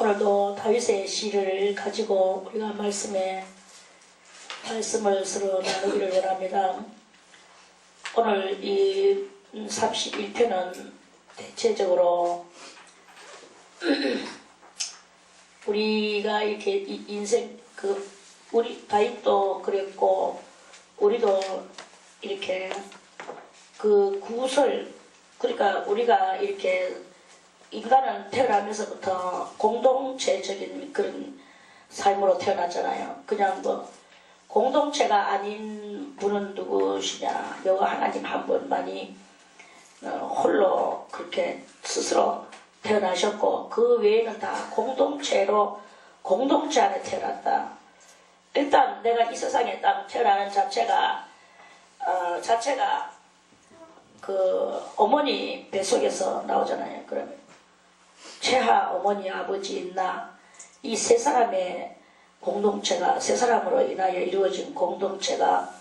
오늘도 다윗의 시를 가지고 우리가 말씀을 서로 나누기를 원합니다. 오늘 이 31편은 대체적으로 우리가 이렇게 인생 우리 다윗도 그랬고 우리도 이렇게 구설, 그러니까 우리가 이렇게 인간은 태어나면서부터 공동체적인 그런 삶으로 태어났잖아요. 그냥 공동체가 아닌 분은 누구시냐? 여호와 하나님 한 분만이 홀로 그렇게 스스로 태어나셨고 그 외에는 다 공동체 안에 태어났다. 일단 내가 이 세상에 딱 태어나는 자체가 어머니 뱃속에서 나오잖아요. 그러면 최하 어머니 아버지 있나 이 세 사람의 공동체가 세 사람으로 인하여 이루어진 공동체가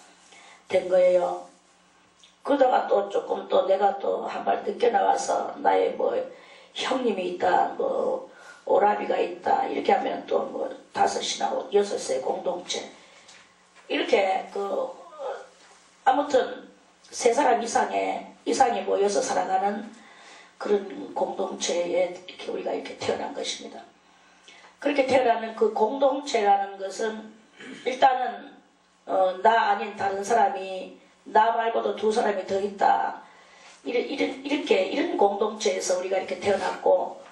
된 거예요. 그러다가 또 조금 또 내가 또 한 발 늦게 나와서 나의 형님이 있다, 오라비가 있다 이렇게 하면 또 다섯이나 여섯의 공동체 이렇게 아무튼 세 사람 이상이 모여서 살아가는 그런 공동체에 이렇게 우리가 이렇게 태어난 것입니다. 그렇게 태어나는 그 공동체라는 것은 일단은 나 아닌 다른 사람이 나 말고도 두 사람이 더 있다. 이런 공동체에서 우리가 이렇게 태어났고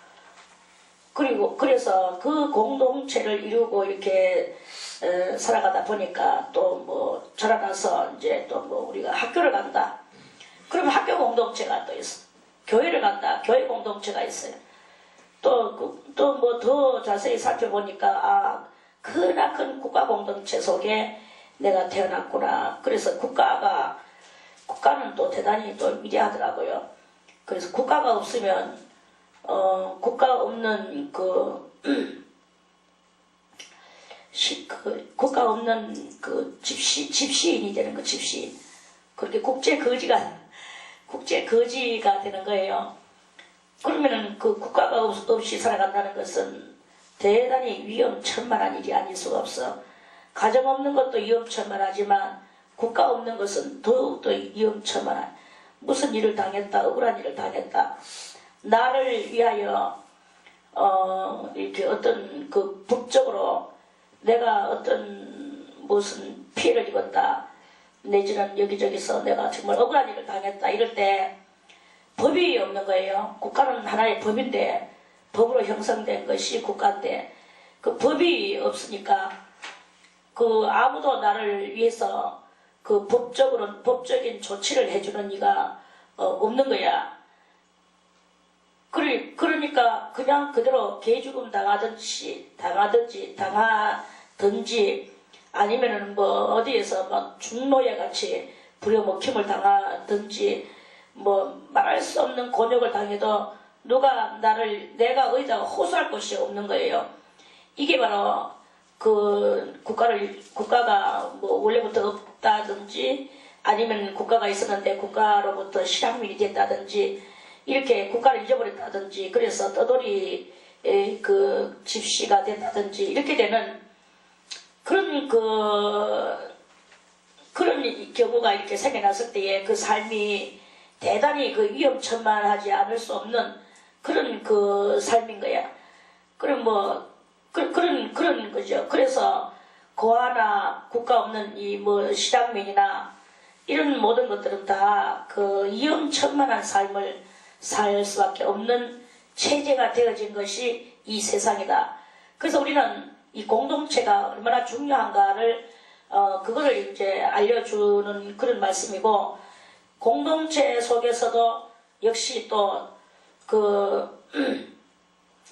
그래서 그 공동체를 이루고 이렇게 살아가다 보니까 또 자라나서 이제 또 우리가 학교를 간다. 그러면 학교 공동체가 또 있어. 교회를 간다. 교회 공동체가 있어요. 또 더 자세히 살펴보니까 크나큰 국가 공동체 속에 내가 태어났구나. 그래서 국가는 또 대단히 또 위대하더라고요. 그래서 국가가 없으면 국가 없는 국가 없는 집시인이 되는 거, 집시인. 그렇게 국제 거지가 되는 거예요. 그러면은 국가가 없이 살아간다는 것은 대단히 위험천만한 일이 아닐 수가 없어. 가정 없는 것도 위험천만하지만 국가 없는 것은 더욱더 위험천만한, 무슨 일을 당했다, 억울한 일을 당했다. 나를 위하여 이렇게 어떤 법적으로 내가 어떤 무슨 피해를 입었다, 내지는 여기저기서 내가 정말 억울한 일을 당했다 이럴 때 법이 없는 거예요. 국가는 하나의 법인데 법으로 형성된 것이 국가인데 그 법이 없으니까 아무도 나를 위해서 법적인 조치를 해주는 이가 없는 거야. 그러니까 그냥 그대로 개죽음 당하든지 아니면은 어디에서 죽노예 같이 부려먹힘을 당하든지 말할 수 없는 곤욕을 당해도 누가 내가 어디다가 호소할 곳이 없는 거예요. 이게 바로 국가가 원래부터 없다든지 아니면 국가가 있었는데 국가로부터 실향민이 됐다든지 이렇게 국가를 잊어버렸다든지 그래서 떠돌이 집시가 됐다든지 이렇게 되는 그런 경우가 이렇게 생겨났을 때에 그 삶이 대단히 위험천만하지 않을 수 없는 그런 삶인 거야. 그럼 그런 거죠. 그래서 고아나 국가 없는 실향민이나 이런 모든 것들은 다 위험천만한 삶을 살 수밖에 없는 체제가 되어진 것이 이 세상이다. 그래서 우리는 이 공동체가 얼마나 중요한가를 그거를 이제 알려주는 그런 말씀이고, 공동체 속에서도 역시 또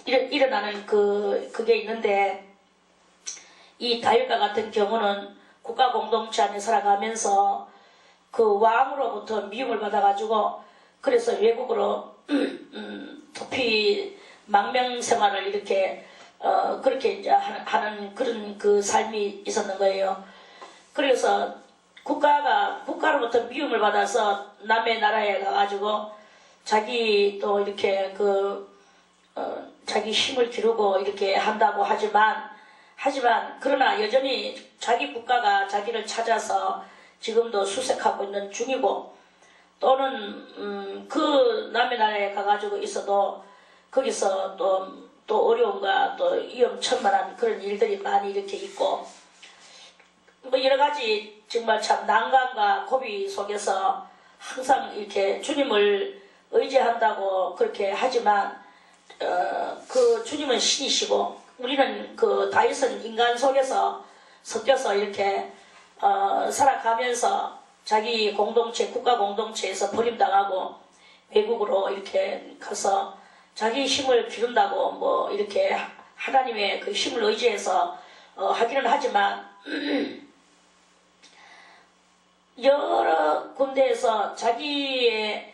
일어나는 그게 있는데, 이 다윗과 같은 경우는 국가 공동체 안에 살아가면서 왕으로부터 미움을 받아가지고 그래서 외국으로 도피 망명 생활을 이렇게 그렇게 이제 하는 그런 삶이 있었는 거예요. 그래서 국가로부터 미움을 받아서 남의 나라에 가가지고 자기 또 이렇게 자기 힘을 기르고 이렇게 한다고 하지만 그러나 여전히 자기 국가가 자기를 찾아서 지금도 수색하고 있는 중이고, 또는 그 남의 나라에 가가지고 있어도 거기서 또 어려움과 또 위험천만한 그런 일들이 많이 이렇게 있고, 뭐 여러 가지 정말 참 난관과 고비 속에서 항상 이렇게 주님을 의지한다고 그렇게 하지만 그 주님은 신이시고 우리는 그 다윗은 인간 속에서 섞여서 이렇게 살아가면서 자기 공동체, 국가 공동체에서 버림당하고 외국으로 이렇게 가서 자기 힘을 기른다고 뭐 이렇게 하나님의 그 힘을 의지해서 하기는 하지만 여러 군데에서 자기를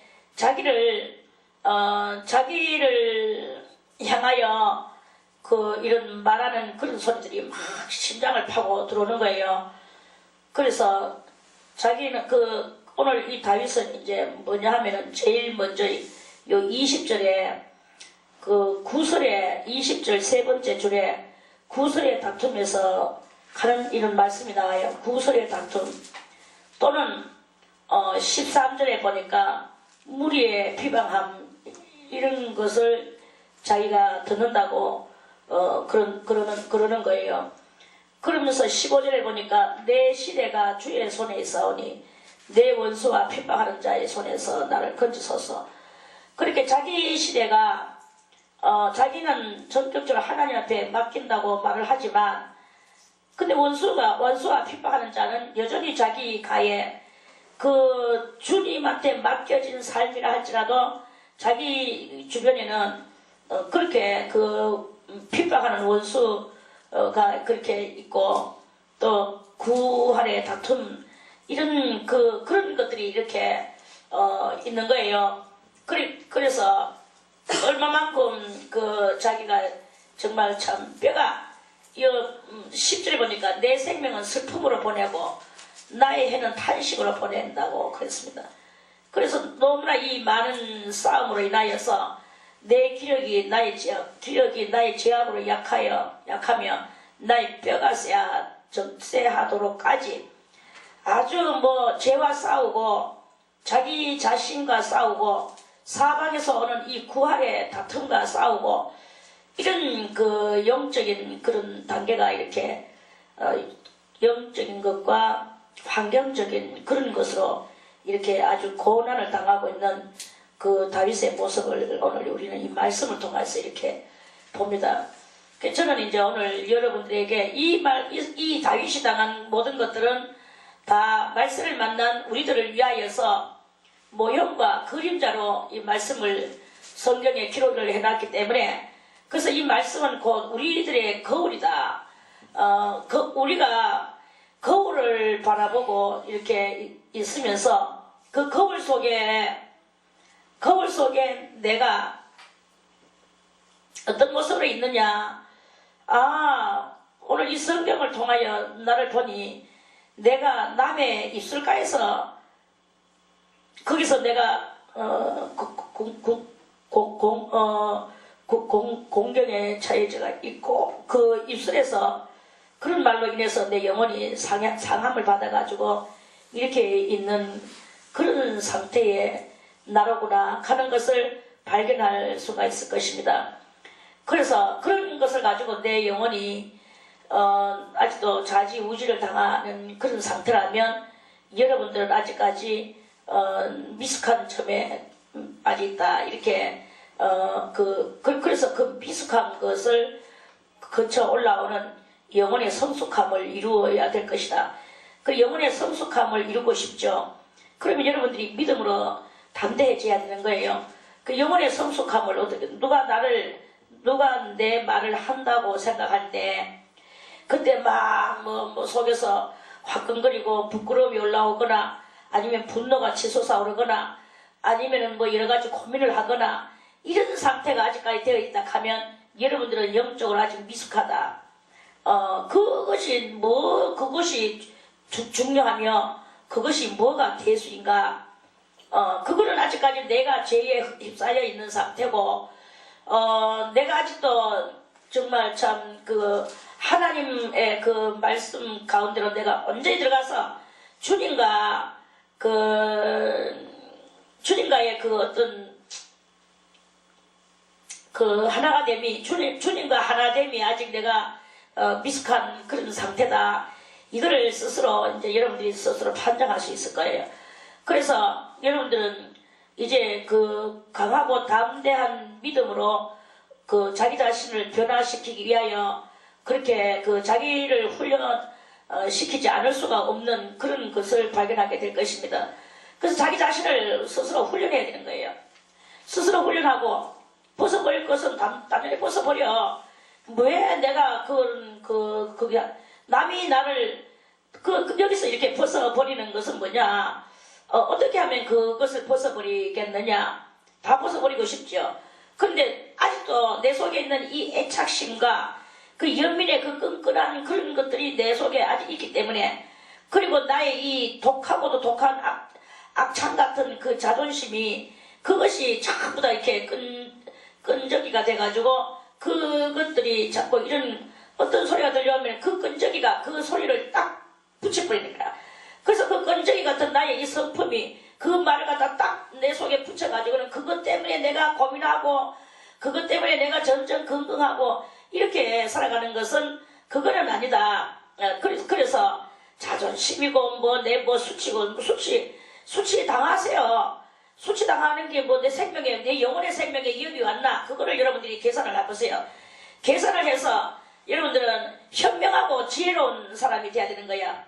향하여 그 이런 말하는 그런 소리들이 막 심장을 파고 들어오는 거예요. 그래서 자기는 오늘 이 다윗은 이제 뭐냐 하면은 제일 먼저 요 20절에 그 구설의 20절 세 번째 줄에 구설의 다툼에서 하는 이런 말씀이 나와요. 구설의 다툼. 또는 13절에 보니까 무리의 비방함 이런 것을 자기가 듣는다고 그러는 거예요. 그러면서 15절에 보니까 내 시대가 주의 손에 있사오니 내 원수와 핍박하는 자의 손에서 나를 건지소서. 그렇게 자기 시대가 자기는 전격적으로 하나님 앞에 맡긴다고 말을 하지만 근데 원수와 핍박하는 자는 여전히 자기 가에 그 주님한테 맡겨진 삶이라 할지라도 자기 주변에는 그렇게 그 핍박하는 원수가 그렇게 있고 또 구할의 다툼 이런 그런 것들이 이렇게 있는 거예요. 그래서 얼마만큼 자기가 정말 참 뼈가 10절에 보니까 내 생명은 슬픔으로 보내고 나의 해는 탄식으로 보낸다고 그랬습니다. 그래서 너무나 이 많은 싸움으로 인하여서 내 기력이 나의 제약으로 약하며 나의 뼈가 쎄하도록까지 아주 뭐 죄와 싸우고 자기 자신과 싸우고 사방에서 오는 이 구할의 다툼과 싸우고 이런 그 영적인 그런 단계가 이렇게 영적인 것과 환경적인 그런 것으로 이렇게 아주 고난을 당하고 있는 그 다윗의 모습을 오늘 우리는 이 말씀을 통해서 이렇게 봅니다. 저는 이제 오늘 여러분들에게 이 다윗이 당한 모든 것들은 다 말씀을 만난 우리들을 위하여서 모형과 그림자로 이 말씀을 성경에 기록을 해놨기 때문에 그래서 이 말씀은 곧 우리들의 거울이다. 우리가 거울을 바라보고 이렇게 있으면서 그 거울 속에 내가 어떤 모습으로 있느냐. 오늘 이 성경을 통하여 나를 보니 내가 남의 입술가에서 거기서 내가 공경에 처해져가 있고 그 입술에서 그런 말로 인해서 내 영혼이 상함을 받아가지고 이렇게 있는 그런 상태의 나로구나 하는 것을 발견할 수가 있을 것입니다. 그래서 그런 것을 가지고 내 영혼이 아직도 좌지우지를 당하는 그런 상태라면 여러분들은 아직까지 미숙한 점에 아직 있다. 이렇게 그래서 그 미숙한 것을 거쳐 올라오는 영혼의 성숙함을 이루어야 될 것이다. 그 영혼의 성숙함을 이루고 싶죠. 그러면 여러분들이 믿음으로 담대해져야 되는 거예요. 그 영혼의 성숙함을 어떻게 누가 내 말을 한다고 생각할 때 그때 막 뭐 속에서 화끈거리고 부끄러움이 올라오거나 아니면 분노가 치솟아오르거나 아니면은 뭐 여러 가지 고민을 하거나 이런 상태가 아직까지 되어 있다 하면 여러분들은 영적으로 아직 미숙하다. 그것이 중요하며 그것이 뭐가 대수인가? 그거는 아직까지 내가 죄에 휩싸여 있는 상태고 내가 아직도 정말 참 그 하나님의 그 말씀 가운데로 내가 온전히 들어가서 주님과의 그 어떤 그 하나가 됨이 주님과 하나됨이 아직 내가 미숙한 그런 상태다. 이거를 스스로 이제 여러분들이 스스로 판단할 수 있을 거예요. 그래서 여러분들은 이제 그 강하고 담대한 믿음으로 그 자기 자신을 변화시키기 위하여 그렇게 그 자기를 훈련시키지 않을 수가 없는 그런 것을 발견하게 될 것입니다. 그래서 자기 자신을 스스로 훈련해야 되는 거예요. 스스로 훈련하고 벗어버릴 것은 단연히 벗어버려. 왜 내가 그게 남이 나를 여기서 이렇게 벗어버리는 것은 뭐냐? 어떻게 하면 그것을 벗어버리겠느냐? 다 벗어버리고 싶죠. 그런데 아직도 내 속에 있는 이 애착심과 그 연민의 그 끈끈한 그런 것들이 내 속에 아직 있기 때문에, 그리고 나의 이 독하고도 독한 악창 같은 그 자존심이 그것이 전부 다 이렇게 끈적이가 돼가지고 그것들이 자꾸 이런 어떤 소리가 들려오면 그 끈적이가 그 소리를 딱 붙여버리는 거야. 그래서 그 끈적이 같은 나의 이 성품이 그 말을 갖다 딱 내 속에 붙여가지고는 그것 때문에 내가 고민하고 그것 때문에 내가 전전긍긍하고 이렇게 살아가는 것은 그거는 아니다. 그래서 자존심이고 수치 당하세요. 수치 당하는 게 내 생명에, 내 영혼의 생명에 위협이 왔나? 그거를 여러분들이 계산을 해보세요. 계산을 해서 여러분들은 현명하고 지혜로운 사람이 돼야 되는 거야.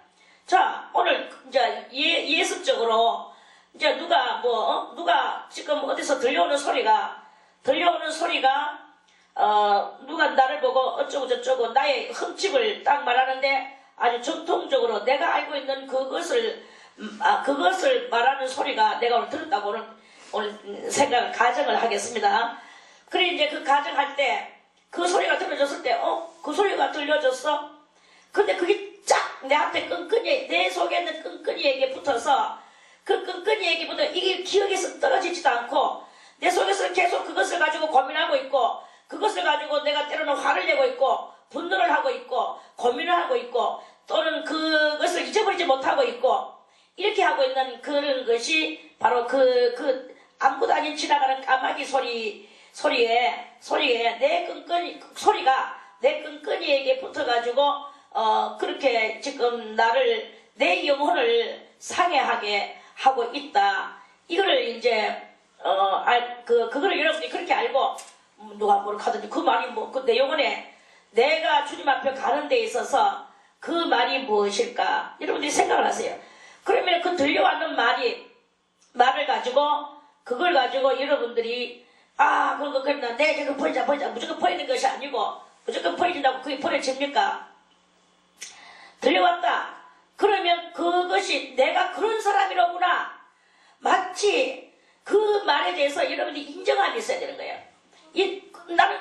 자, 오늘 이제 예습적으로 이제 누가 지금 어디서 들려오는 소리가 누가 나를 보고 어쩌고 저쩌고 나의 흠집을 딱 말하는데 아주 정통적으로 내가 알고 있는 그것을 말하는 소리가 내가 오늘 들었다고 오늘 가정을 하겠습니다. 그래 이제 그 가정할 때 그 소리가 들려졌을 때 그 소리가 들려졌어? 근데 그게 쫙 내한테 끈끈이 내 속에 있는 끈끈이에게 붙어서 그 끈끈이에게 붙어 이게 기억에서 떨어지지도 않고 내 속에서 계속 그것을 가지고 고민하고 있고 그것을 가지고 내가 때로는 화를 내고 있고 분노를 하고 있고 고민을 하고 있고 또는 그것을 잊어버리지 못하고 있고 이렇게 하고 있는 그런 것이 바로 그 아무것도 아닌 지나가는 까마귀 소리에 내 끈끈이에게 붙어가지고 그렇게 지금 내 영혼을 상해하게 하고 있다. 이거를 이제 그거를 여러분들이 그렇게 알고 누가 뭐를 하든지 그 말이 내 영혼에 내가 주님 앞에 가는 데 있어서 그 말이 무엇일까? 여러분들이 생각을 하세요. 그러면 그 들려왔는 말을 가지고 그걸 가지고 여러분들이 그러나 내가 버리자 무조건 버리는 것이 아니고 무조건 버려진다고 그게 버려집니까? 들려왔다. 그러면 그것이 내가 그런 사람이로구나. 마치 그 말에 대해서 여러분들이 인정함이 있어야 되는 거예요. 나는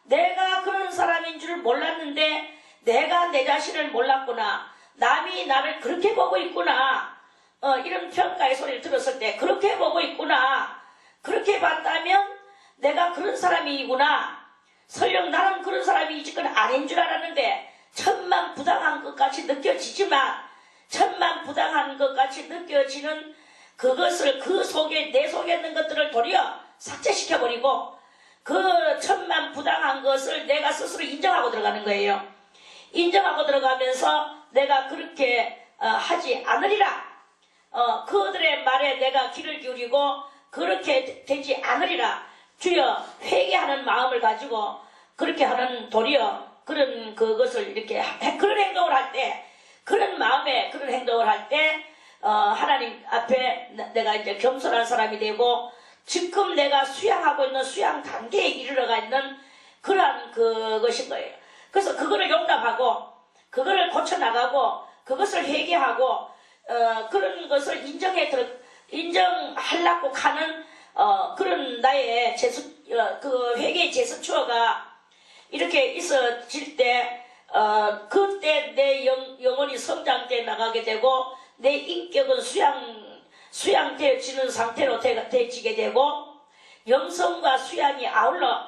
내가 그런 사람인 줄 몰랐는데 내가 내 자신을 몰랐구나. 남이 나를 그렇게 보고 있구나. 이런 평가의 소리를 들었을 때 그렇게 보고 있구나. 그렇게 봤다면 내가 그런 사람이구나. 설령 나는 그런 사람이 이건 아닌 줄 알았는데 천만부당한 것 같이 느껴지지만 천만부당한 것 같이 느껴지는 그것을 내 속에 있는 것들을 도리어 삭제시켜버리고 그 천만부당한 것을 내가 스스로 인정하고 들어가는 거예요. 인정하고 들어가면서 내가 그렇게 하지 않으리라. 그들의 말에 내가 귀를 기울이고 그렇게 되지 않으리라. 주여 회개하는 마음을 가지고 그렇게 하는 도리어 그런 그것을 이렇게 그런 행동을 할 때 그런 마음에 그런 행동을 할 때 하나님 앞에 내가 이제 겸손한 사람이 되고 지금 내가 수양하고 있는 수양 단계에 이르러가 있는 그러한 그것인 거예요. 그래서 그거를 용납하고 그거를 고쳐나가고 그것을 회개하고 그런 것을 인정하려고 하는 그런 나의 그 회개의 제스처가 이렇게 있어질 때 그때 내 영혼이 성장돼 나가게 되고 내 인격은 수양되어지는 상태로 되지게 되고 영성과 수양이 아울러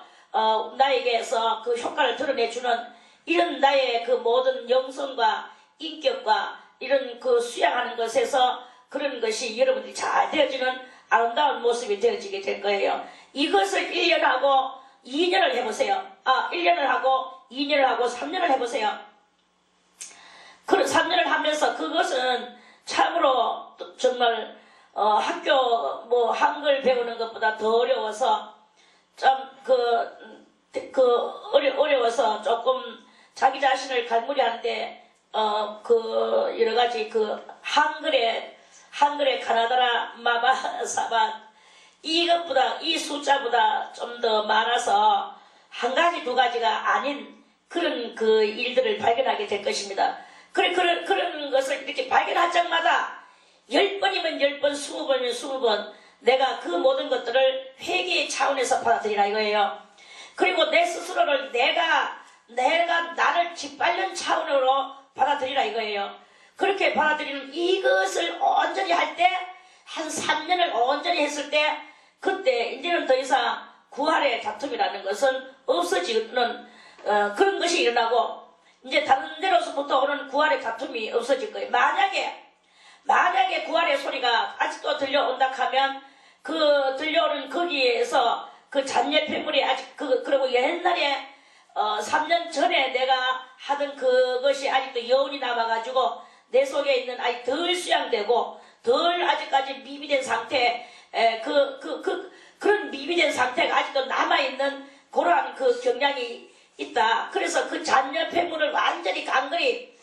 나에게서 그 효과를 드러내주는 이런 나의 그 모든 영성과 인격과 이런 그 수양하는 것에서 그런 것이 여러분들이 잘 되어지는 아름다운 모습이 되어지게 될 거예요. 이것을 1년 하고 2년을 해보세요. 1년을 하고 2년을 하고 3년을 해보세요. 3년을 하면서 그것은 참으로 정말 학교 뭐 한글 배우는 것보다 더 어려워서 좀 어려워서 조금 자기 자신을 갈무리하는데 그 여러 가지 그 한글의 가나다라 마바 사바 이것보다 이 숫자보다 좀 더 많아서 한 가지 두 가지가 아닌 그런 그 일들을 발견하게 될 것입니다. 그런 것을 이렇게 발견할 적마다 10번이면 10번, 20번이면 20번 내가 그 모든 것들을 회개의 차원에서 받아들이라 이거예요. 그리고 내 스스로를 내가 나를 짓밟는 차원으로 받아들이라 이거예요. 그렇게 받아들이는 이것을 온전히 할 때, 한 3년을 온전히 했을 때, 그때 이제는 더 이상 구할의 다툼이라는 것은 없어지는 그런 것이 일어나고, 이제 다른 데로서부터 오는 구할의 다툼이 없어질 거예요. 만약에 구할의 소리가 아직도 들려온다 하면, 그 들려오는 거기에서 그 잔여 폐물이 아직 그리고 옛날에 3년 전에 내가 하던 그것이 아직도 여운이 남아가지고 내 속에 있는 아직 덜 수양되고 덜 아직까지 미비된 상태 그런 미비된 상태가 아직도 남아있는 그러한 그 경향이 있다. 그래서 그 잔여 폐물을 완전히 간거리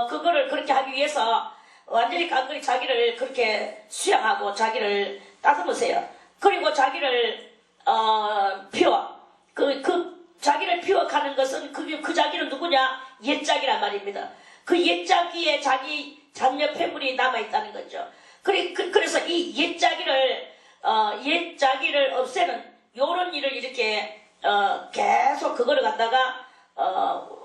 그거를 그렇게 하기 위해서 완전히 간거리 자기를 그렇게 수양하고 자기를 따듬으세요. 그리고 자기를 피워 자기를 피워가는 것은 그 자기는 누구냐? 옛자기란 말입니다. 그 옛자기에 자기 잔여 폐물이 남아있다는 거죠. 그래서 이 옛자기를 없애는 요런 일을 이렇게 계속 그거를 갖다가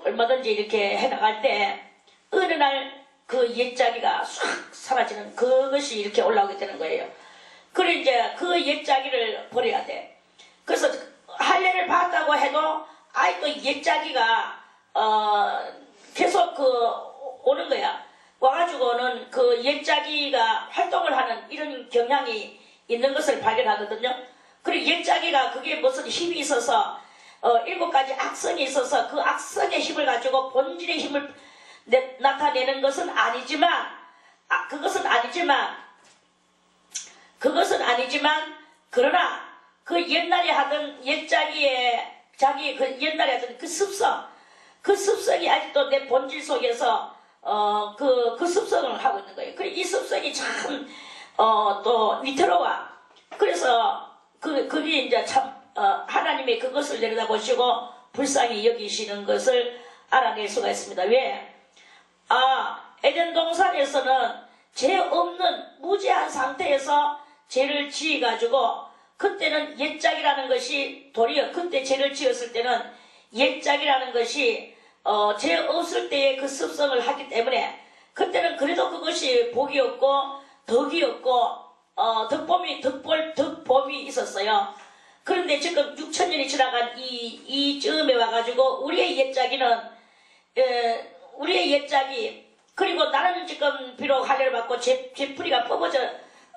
얼마든지 이렇게 해나갈 때 어느 날 그 옛자기가 싹 사라지는 그것이 이렇게 올라오게 되는 거예요. 그래 이제 그 옛자기를 버려야 돼. 그래서 할례를 받았다고 해도 아직도 옛자기가 계속 오는 거야. 와가지고는 그 옛자기가 활동을 하는 이런 경향이 있는 것을 발견하거든요. 그리고 옛자기가 그게 무슨 힘이 있어서 7가지 악성이 있어서 그 악성의 힘을 가지고 본질의 힘을 나타내는 것은 아니지만 그러나 그 옛날에 하던 옛자기의 옛날에 하던 그 습성이 아직도 내 본질 속에서 그 습성을 하고 있는 거예요. 그리고 이 습성이 참 또 위태로워. 그래서 그게 이제 참 하나님이 그것을 내려다보시고 불쌍히 여기시는 것을 알아낼 수가 있습니다. 왜? 에덴 동산에서는 죄 없는 무죄한 상태에서 죄를 지어가지고 그때는 옛짝이라는 것이 도리어 그때 죄를 지었을 때는 옛짝이라는 것이 죄 없을 때의 그 습성을 하기 때문에 그때는 그래도 그것이 복이 없고 덕이 없고 덕봄이 있었어요. 그런데 지금 6,000년이 지나간 이 즈음에 와가지고 우리의 옛짝이 그리고 나는 지금 비록 할례를 받고 제 뿌리가 뽑아져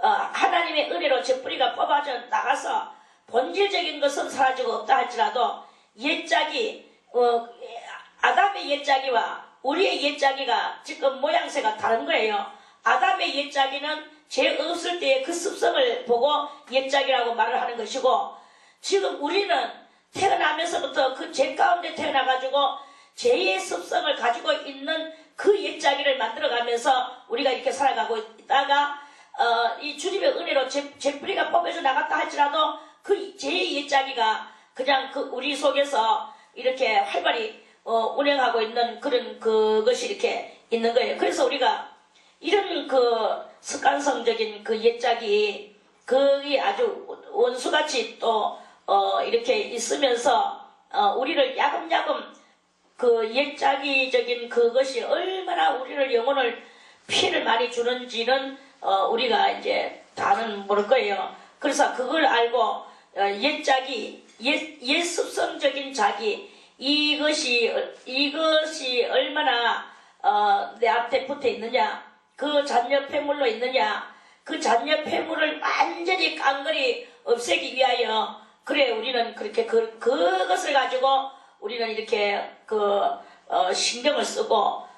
하나님의 은혜로 제 뿌리가 뽑아져 나가서 본질적인 것은 사라지고 없다 할지라도 옛짝이 아담의 옛짝이와 우리의 옛짝이가 지금 모양새가 다른 거예요. 아담의 옛짝이는 죄 없을 때의 그 습성을 보고 옛짝이라고 말을 하는 것이고 지금 우리는 태어나면서부터 그 죄 가운데 태어나가지고 죄의 습성을 가지고 있는 그 옛자기를 만들어가면서 우리가 이렇게 살아가고 있다가 이 주님의 은혜로 제 뿌리가 뽑혀져 나갔다 할지라도 그 죄의 옛자기가 그냥 우리 속에서 이렇게 활발히 운행하고 있는 그런 그것이 이렇게 있는 거예요. 그래서 우리가 이런 그 습관성적인 그 옛자기 그게 아주 원수같이 또 이렇게 있으면서 우리를 야금야금 그 옛자기적인 그것이 얼마나 우리를 영혼을 피해를 많이 주는지는 우리가 이제 다는 모를 거예요. 그래서 그걸 알고 옛자기, 옛 습성적인 자기, 이것이 얼마나 내 앞에 붙어 있느냐, 그 잔여 폐물로 있느냐, 그 잔여 폐물을 완전히 깡그리 없애기 위하여, 그래 우리는 그렇게 그것을 가지고 우리는 이렇게 신경을 쓰고,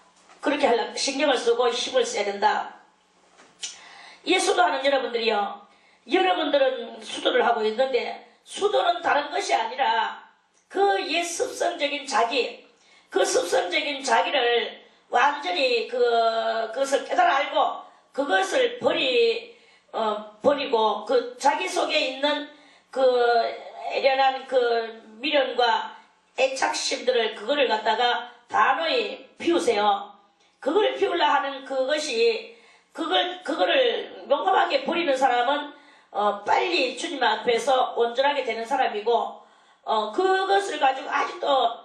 그렇게 하려면 신경을 쓰고 힘을 써야 된다. 이 수도하는 여러분들이요, 여러분들은 수도를 하고 있는데, 수도는 다른 것이 아니라 그 옛 습성적인 자기, 그 습성적인 자기를 완전히 그것을 깨달아 알고 그것을 버리고 그 자기 속에 있는 그 애련한 그 미련과 애착심들을 그거를 갖다가 단호히 피우세요. 그거를 피우려 하는 그것이 그거를 용감하게 버리는 사람은 빨리 주님 앞에서 온전하게 되는 사람이고, 그것을 가지고 아직도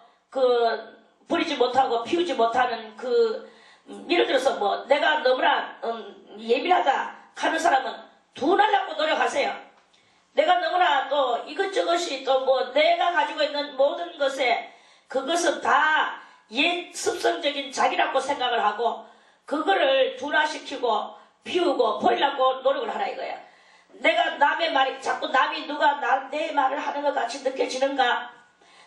버리지 못하고 피우지 못하는 예를 들어서 뭐 내가 너무나 예민하다 하는 사람은 둔하려고 노력하세요. 내가 너무나 또 이것저것이 또 뭐 내가 가지고 있는 모든 것에 그것은 다 옛 습성적인 자기라고 생각을 하고 그거를 둔화시키고 피우고 버리려고 노력을 하라 이거야. 내가 남의 말이 자꾸 남이 누가 내 말을 하는 것 같이 느껴지는가,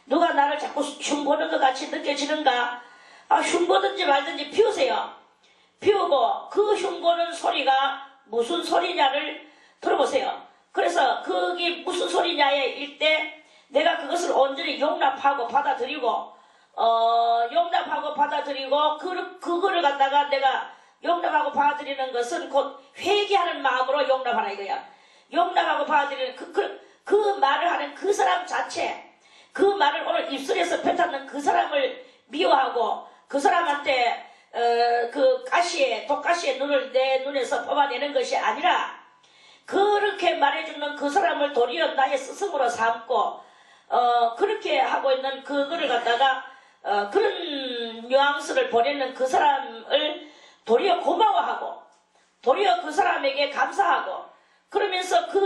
누가 나를 자꾸 흉보는 것 같이 느껴지는가, 흉보든지 말든지 피우세요. 피우고 그 흉보는 소리가 무슨 소리냐를 들어보세요. 그래서 그게 무슨 소리냐에 일때 내가 그것을 온전히 용납하고 받아들이고 그거를 갖다가 내가 용납하고 받아들이는 것은 곧 회개하는 마음으로 용납하라 이거야. 용납하고 받아들이는 그 말을 하는 그 사람 자체, 그 말을 오늘 입술에서 뱉었는 그 사람을 미워하고 그 사람한테 독가시의 눈을 내 눈에서 뽑아내는 것이 아니라 그렇게 말해주는 그 사람을 도리어 나의 스승으로 삼고 그렇게 하고 있는 그거를 갖다가 그런 뉘앙스를 보내는 그 사람을 도리어 고마워하고 도리어 그 사람에게 감사하고 그러면서 그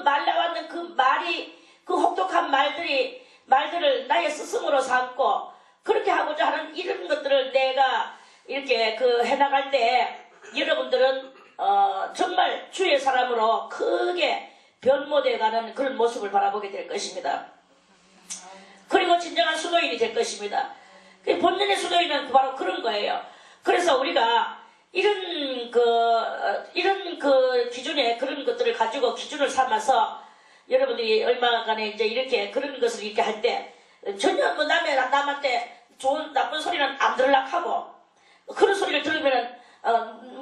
말 나왔는 그 말이 그 혹독한 말들을 나의 스승으로 삼고 그렇게 하고자 하는 이런 것들을 내가 이렇게 해나갈 때 여러분들은 정말 주의 사람으로 크게 변모되어가는 그런 모습을 바라보게 될 것입니다. 그리고 진정한 수도인이 될 것입니다. 본연의 수도인은 바로 그런 거예요. 그래서 우리가 이런 기준에 그런 것들을 가지고 기준을 삼아서 여러분들이 얼마간에 이제 이렇게 그런 것을 이렇게 할 때 전혀 뭐 남한테 좋은 나쁜 소리는 안 들으려고 하고 그런 소리를 들으면은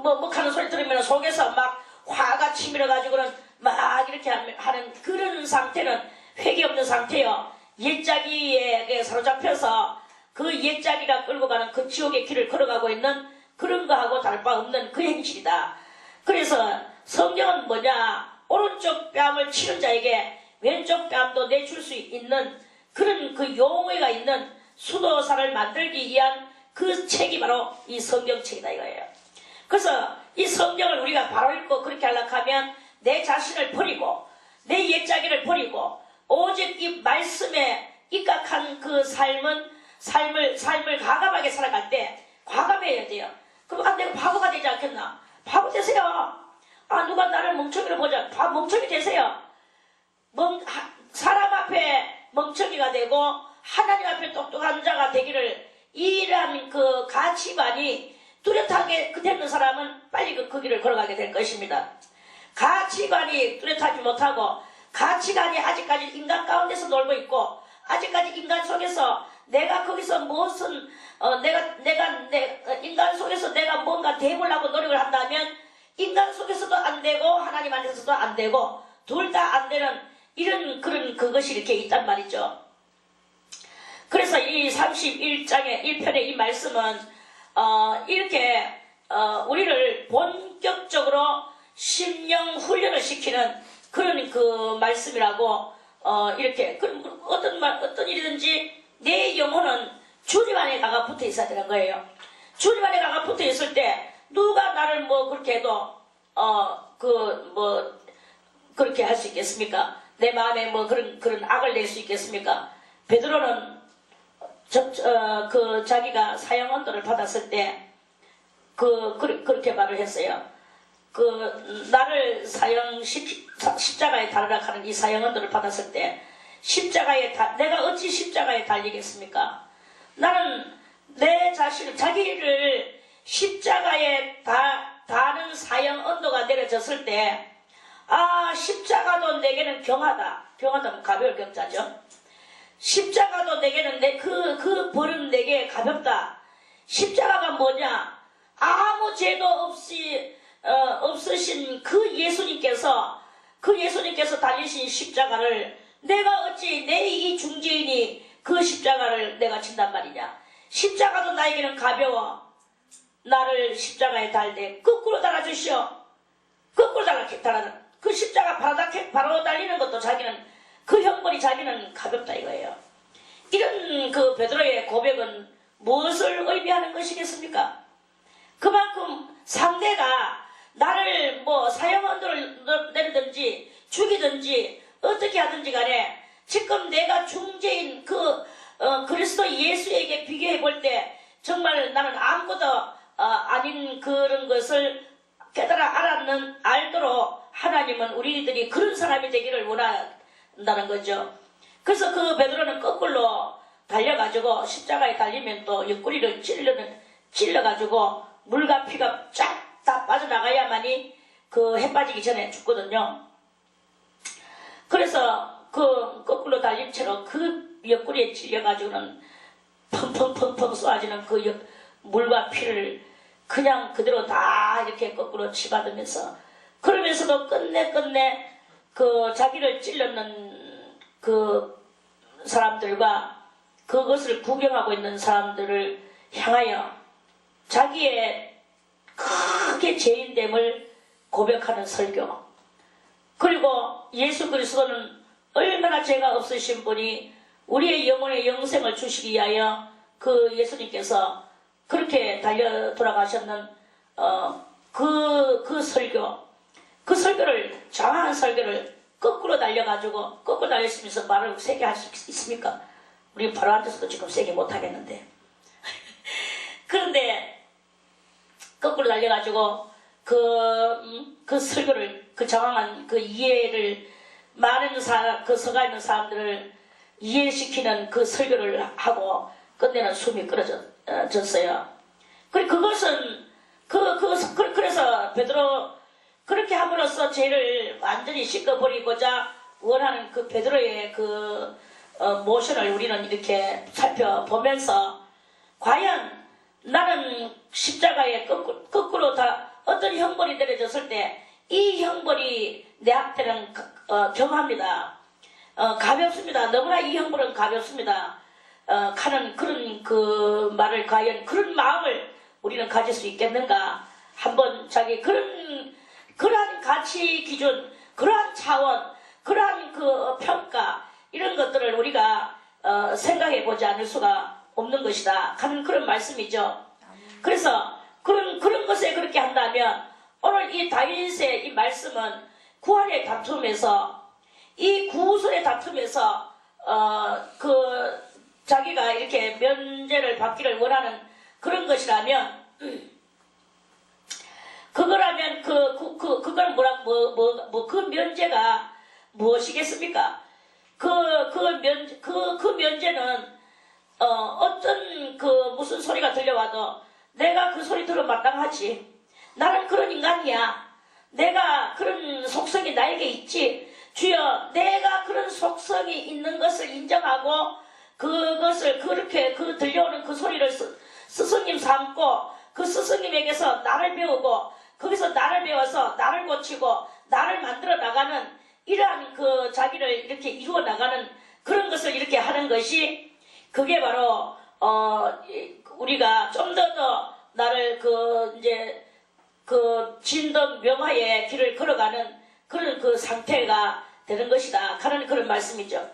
뭐 하는 소리 들으면 속에서 막 화가 치밀어가지고는 막 이렇게 하는 그런 상태는 회개 없는 상태요. 옛자기에 사로잡혀서 그 옛자기가 끌고 가는 그 지옥의 길을 걸어가고 있는 그런 거하고 다를 바 없는 그 행실이다. 그래서 성경은 뭐냐, 오른쪽 뺨을 치는 자에게 왼쪽 뺨도 내줄 수 있는 그런 그 용의가 있는 수도사를 만들기 위한 그 책이 바로 이 성경책이다 이거예요. 그래서 이 성경을 우리가 바로 읽고 그렇게 하려고 하면 내 자신을 버리고 내 옛자기를 버리고 오직 이 말씀에 입각한 그 삶을 과감하게 살아갈 때 과감해야 돼요. 그럼 내가 바보가 되지 않겠나? 바보 되세요. 누가 나를 멍청이로 보자. 멍청이 되세요. 사람 앞에 멍청이가 되고 하나님 앞에 똑똑한 자가 되기를 이러한 그 가치관이 뚜렷하게 되는 사람은 빨리 그 길을 걸어가게 될 것입니다. 가치관이 뚜렷하지 못하고 가치관이 아직까지 인간 가운데서 놀고 있고 아직까지 인간 속에서 내가 거기서 무슨 인간 속에서 내가 뭔가 되보려고 노력을 한다면 인간 속에서도 안 되고 하나님 안에서도 안 되고 둘 다 안 되는 이런 그것이 이렇게 있단 말이죠. 그래서 이 31장의 1편의 이 말씀은 이렇게 우리를 본격적으로 심령 훈련을 시키는 그런 그 말씀이라고 이렇게 어떤 일이든지 내 영혼은 주님 안에 가가 붙어 있어야 되는 거예요. 주님 안에 가가 붙어 있을 때 누가 나를 뭐 그렇게 해도 그렇게 할 수 있겠습니까? 내 마음에 뭐 그런 악을 낼 수 있겠습니까? 베드로는 자기가 사형 언도를 받았을 때 그렇게 말을 했어요. 나를 십자가에 달으라 하는 이 사형 언도를 받았을 때 내가 어찌 십자가에 달리겠습니까? 나는 내 자신을 자기를 십자가에 다는 사형 언도가 내려졌을 때 십자가도 내게는 경하다면 가벼울 경자죠. 십자가도 내게는 그 벌은 내게 가볍다. 십자가가 뭐냐? 아무 죄도 없으신 그 예수님께서 달리신 십자가를 내가 어찌 내 이 중죄인이 그 십자가를 내가 진단 말이냐? 십자가도 나에게는 가벼워. 나를 십자가에 달되 거꾸로 달아주시오. 거꾸로 달아. 그 십자가 바로 달리는 것도 그 형벌이 자기는 가볍다 이거예요. 이런 그 베드로의 고백은 무엇을 의미하는 것이겠습니까? 그만큼 상대가 나를 뭐 사형 언도를 내리든지 죽이든지 어떻게 하든지 간에 지금 내가 중죄인 그리스도 예수에게 비교해 볼 때 정말 나는 아무것도 아닌 그런 것을 알도록 하나님은 우리들이 그런 사람이 되기를 원한다는 거죠. 그래서 그 베드로는 거꾸로 달려가지고 십자가에 달리면 또 옆구리를 찔러가지고 물과 피가 쫙 다 빠져나가야만이 해 빠지기 전에 죽거든요. 그래서 거꾸로 달린 채로 그 옆구리에 찔려가지고는 펑펑펑펑 쏘아지는 물과 피를 그냥 그대로 다 이렇게 거꾸로 치받으면서 그러면서도 끝내 자기를 찔렀는 사람들과 그것을 구경하고 있는 사람들을 향하여 자기의 크게 죄인됨을 고백하는 설교. 그리고 예수 그리스도는 얼마나 죄가 없으신 분이 우리의 영혼의 영생을 주시기 위하여 예수님께서 그렇게 달려 돌아가셨는 그 설교를 장황한 설교를 거꾸로 달렸으면서 말을 세게 할 수 있습니까? 우리 바로 앉아서도 지금 세게 못하겠는데 그런데 거꾸로 달려가지고 그 설교를 장황한 이해를 많은 서가 있는 사람들을 이해시키는 그 설교를 하고 끝내는 숨이 끊어졌어요. 그래서 베드로 그렇게 함으로써 죄를 완전히 씻어버리고자 원하는 그 베드로의 모션을 우리는 이렇게 살펴보면서 과연 나는 십자가에 거꾸로 다 어떤 형벌이 내려졌을 때 이 형벌이 내한테는 경합니다. 가볍습니다. 너무나 이 형벌은 가볍습니다. 하는 그런 말을 과연 그런 마음을 우리는 가질 수 있겠는가? 한번 그러한 가치 기준, 그러한 차원, 그러한 평가 이런 것들을 우리가 생각해 보지 않을 수가 없는 것이다 하는 그런 말씀이죠. 그래서 그런 것에 그렇게 한다면 오늘 이 다윗의 이 말씀은 구원의 다툼에서 이 구술의 다툼에서 자기가 이렇게 면제를 받기를 원하는 그런 것이라면 그거라면 그 면제가 무엇이겠습니까? 그 면제는 어떤 무슨 소리가 들려와도 내가 그 소리 들어 마땅하지. 나는 그런 인간이야. 내가 그런 속성이 나에게 있지. 주여, 내가 그런 속성이 있는 것을 인정하고 그것을 그렇게 들려오는 그 소리를 스승님 삼고 그 스승님에게서 나를 배우고 거기서 나를 배워서 나를 고치고 나를 만들어 나가는 이러한 자기를 이렇게 이루어 나가는 그런 것을 이렇게 하는 것이 그게 바로 우리가 좀 더 나를 진덕 명화의 길을 걸어가는 그런 상태가 되는 것이다 하는 그런 말씀이죠.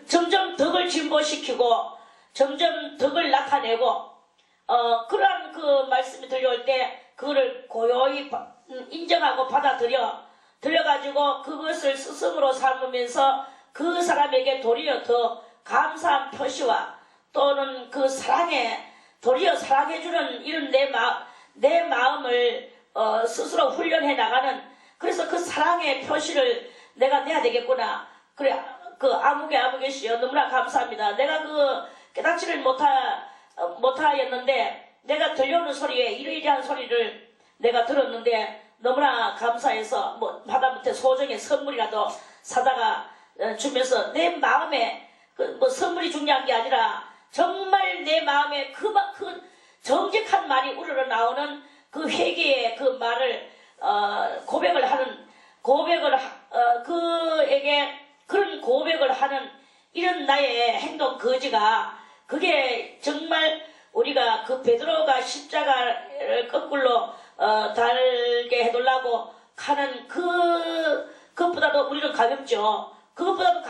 점점 덕을 진보시키고 점점 덕을 나타내고 그러한 말씀이 들려올 때 그거를 고요히 인정하고 받아들여 들려가지고 그것을 스승으로 삼으면서 그 사람에게 도리어 더 감사한 표시와 또는 그 사랑에 도리어 사랑해주는 이런 내 마음을 스스로 훈련해 나가는, 그래서 그 사랑의 표시를 내가 내야 되겠구나. 그래, 그 아무개시여 너무나 감사합니다. 내가 그 깨닫지를 못하였는데 내가 들려오는 소리에 이러이러한 소리를 내가 들었는데 너무나 감사해서 뭐 하다못해 소정의 선물이라도 사다가 주면서 내 마음에 뭐 선물이 중요한 게 아니라 정말 내 마음에 그 정직한 말이 우러러 나오는 그 회개의 그 말을 그에게 그런 고백을 하는 이런 나의 행동 거지가, 그게 정말 우리가 그 베드로가 십자가를 거꾸로 달게 해달라고 하는 그것보다도 우리는 가볍죠. 그것보다도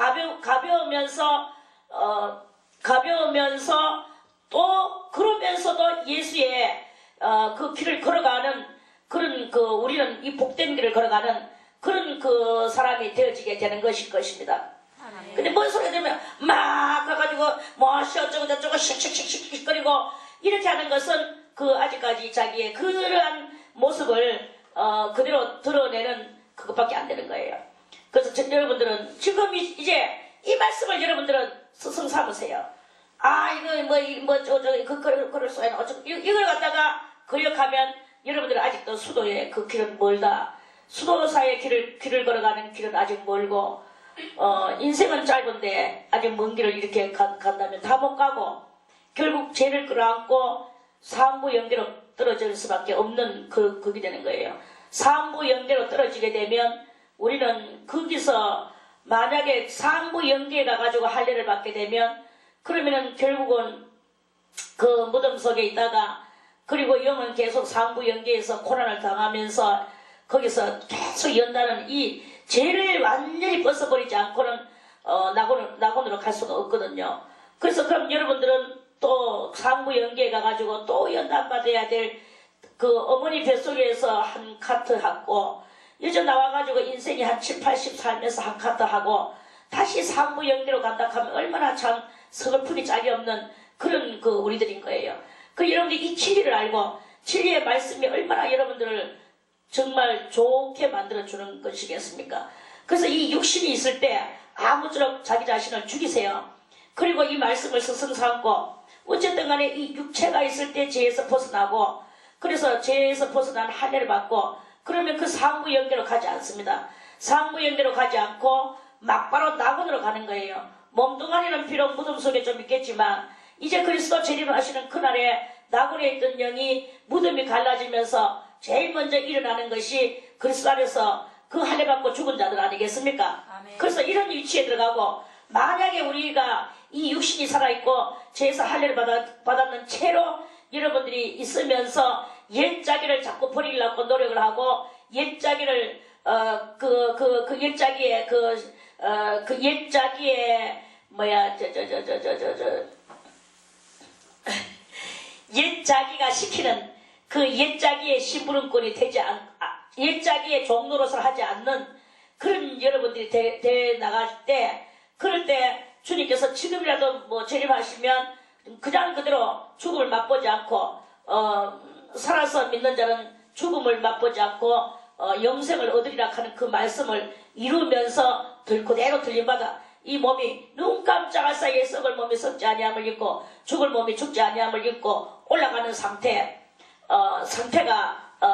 가벼우면서 또 그러면서도 예수의 그 길을 걸어가는 그런 우리는 이 복된 길을 걸어가는 그런 그 사람이 되어지게 되는 것입니다. 근데 뭔 소리가 들으면 막 가가지고 뭐시 어쩌고 저쩌고 씩씩씩씩거리고 이렇게 하는 것은 그 아직까지 자기의 그러한 모습을 그대로 드러내는 그것밖에 안 되는 거예요. 그래서 여러분들은 지금 이제 이 말씀을 여러분들은 스승 삼으세요. 아 이거 그럴 수가 있나 어쩌고 이걸 갖다가 거역하면 여러분들은 아직도 수도의 그 길은 멀다. 수도사의 길을 걸어가는 길은 아직 멀고 인생은 짧은데 아직 먼 길을 이렇게 간다면 다 못 가고 결국 죄를 끌어안고 상부연계로 떨어질 수밖에 없는 그게 되는 거예요. 상부연계로 떨어지게 되면 우리는 거기서 만약에 상부연계에 가가지고 할례를 받게 되면 그러면은 결국은 그 무덤 속에 있다가 그리고 영은 계속 상부연계에서 고난을 당하면서 거기서 계속 연다는 이 죄를 완전히 벗어버리지 않고는 낙원으로 갈 수가 없거든요. 그래서 그럼 여러분들은 또 상부연계에 가가지고 또 연단받아야 될 그 어머니 뱃속에서 한 카트 하고 요즘 나와가지고 인생이 한 7, 80 살면서 한 카트 하고 다시 상부연계로 간다 하면 얼마나 참 서글프기 짝이 없는 그런 그 우리들인 거예요. 그 여러분들이 이 진리를 알고 진리의 말씀이 얼마나 여러분들을 정말 좋게 만들어주는 것이겠습니까? 그래서 이 육신이 있을 때 아무쪼록 자기 자신을 죽이세요. 그리고 이 말씀을 스승 삼고 어쨌든 간에 이 육체가 있을 때 죄에서 벗어나고 그래서 죄에서 벗어난 할례를 받고 그러면 그 상부연계로 가지 않습니다. 상부연계로 가지 않고 막바로 낙원으로 가는 거예요. 몸뚱아리는 비록 무덤 속에 좀 있겠지만 이제 그리스도 재림하시는 그날에 낙원에 있던 영이 무덤이 갈라지면서 제일 먼저 일어나는 것이 그리스도 안에서 그 할례 받고 죽은 자들 아니겠습니까? 아멘. 그래서 이런 위치에 들어가고 만약에 우리가 이 육신이 살아있고 죄에서 할례를 받았는 채로 여러분들이 있으면서 옛자기를 자꾸 버리려고 노력을 하고 옛자기를 옛자기에 옛자기가 시키는 그 옛자기의 심부름꾼이 되지 옛자기의 종노릇을 하지 않는 그런 여러분들이 돼 나갈 때 그럴 때 주님께서 지금이라도 뭐 재림하시면 그냥 그대로 죽음을 맛보지 않고 살아서 믿는 자는 죽음을 맛보지 않고 영생을 얻으리라 하는 그 말씀을 이루면서 그대로 들림받아 이 몸이 눈 깜짝할 사이에 썩을 몸이 썩지 아니함을 입고 죽을 몸이 죽지 아니함을 입고 올라가는 상태가